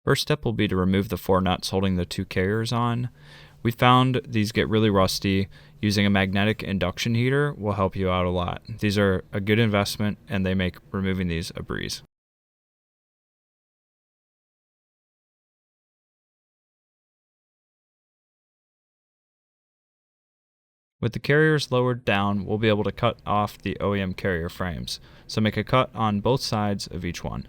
First step will be to remove the 4 nuts holding the 2 carriers on. We found these get really rusty. Using a magnetic induction heater will help you out a lot. These are a good investment and they make removing these a breeze. With the carriers lowered down, we'll be able to cut off the OEM carrier frames. So make a cut on both sides of each one.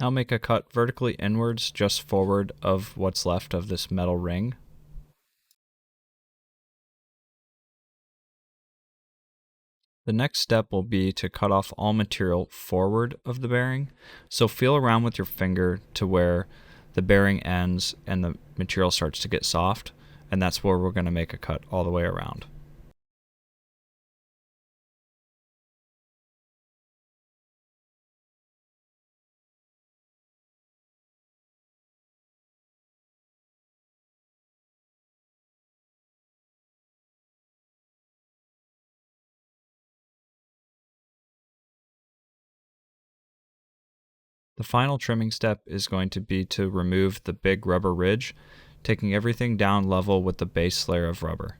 Now make a cut vertically inwards just forward of what's left of this metal ring. The next step will be to cut off all material forward of the bearing. So feel around with your finger to where the bearing ends and the material starts to get soft, and that's where we're going to make a cut all the way around. The final trimming step is going to be to remove the big rubber ridge, taking everything down level with the base layer of rubber.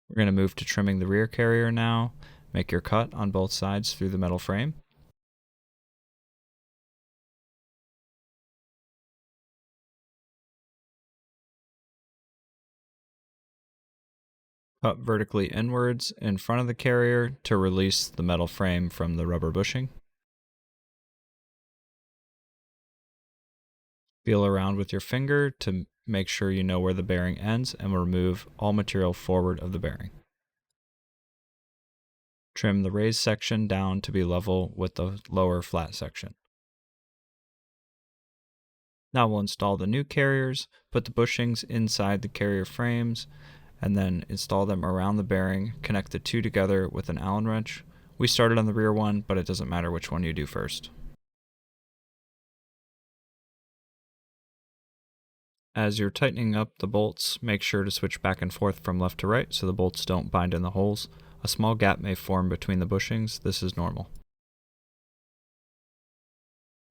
We're going to move to trimming the rear carrier now. Make your cut on both sides through the metal frame. Cut vertically inwards in front of the carrier to release the metal frame from the rubber bushing. Feel around with your finger to make sure you know where the bearing ends and remove all material forward of the bearing. Trim the raised section down to be level with the lower flat section. Now we'll install the new carriers, put the bushings inside the carrier frames, and then install them around the bearing, connect the two together with an Allen wrench. We started on the rear one, but it doesn't matter which one you do first. As you're tightening up the bolts, make sure to switch back and forth from left to right so the bolts don't bind in the holes. A small gap may form between the bushings. This is normal.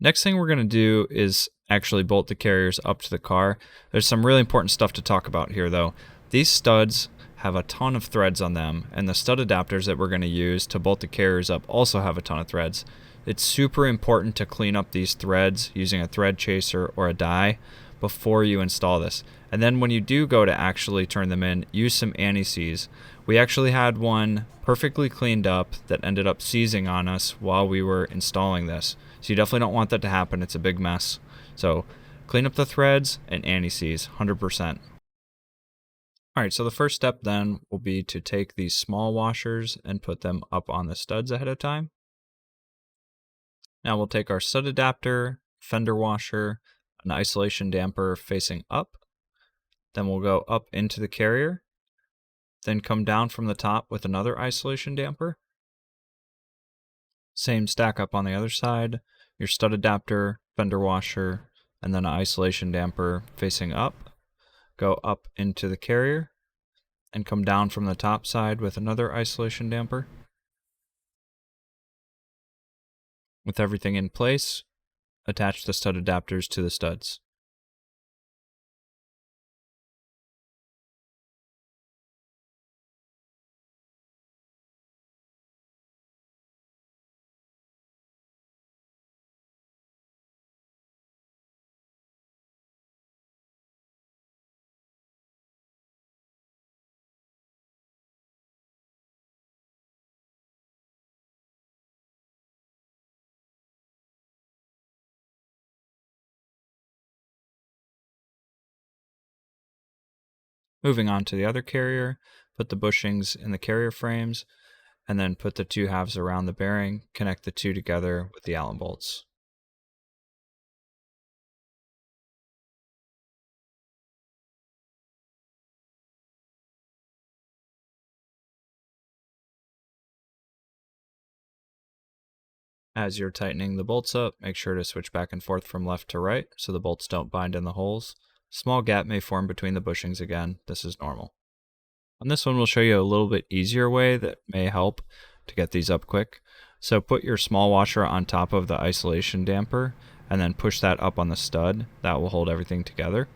Next thing we're going to do is actually bolt the carriers up to the car. There's some really important stuff to talk about here though. These studs have a ton of threads on them, and the stud adapters that we're going to use to bolt the carriers up also have a ton of threads. It's super important to clean up these threads using a thread chaser or a die before you install this. And then when you do go to actually turn them in, use some anti-seize. We actually had one perfectly cleaned up that ended up seizing on us while we were installing this. So you definitely don't want that to happen. It's a big mess. So clean up the threads and anti-seize 100%. Alright, so the first step then will be to take these small washers and put them up on the studs ahead of time. Now we'll take our stud adapter, fender washer, an isolation damper facing up. Then we'll go up into the carrier. Then come down from the top with another isolation damper. Same stack up on the other side. Your stud adapter, fender washer, and then an isolation damper facing up. Go up into the carrier and come down from the top side with another isolation damper. With everything in place, attach the stud adapters to the studs. Moving on to the other carrier, put the bushings in the carrier frames, and then put the two halves around the bearing, connect the two together with the Allen bolts. As you're tightening the bolts up, make sure to switch back and forth from left to right so the bolts don't bind in the holes. Small gap may form between the bushings again. This is normal. On this one, we'll show you a little bit easier way that may help to get these up quick. So put your small washer on top of the isolation damper and then push that up on the stud. That will hold everything together.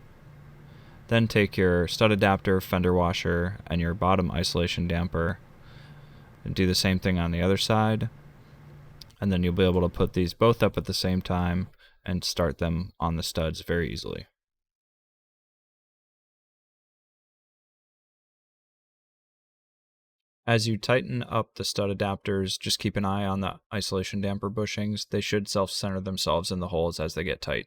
Then take your stud adapter, fender washer, and your bottom isolation damper and do the same thing on the other side. And then you'll be able to put these both up at the same time and start them on the studs very easily. As you tighten up the stud adapters, just keep an eye on the isolation damper bushings. They should self-center themselves in the holes as they get tight.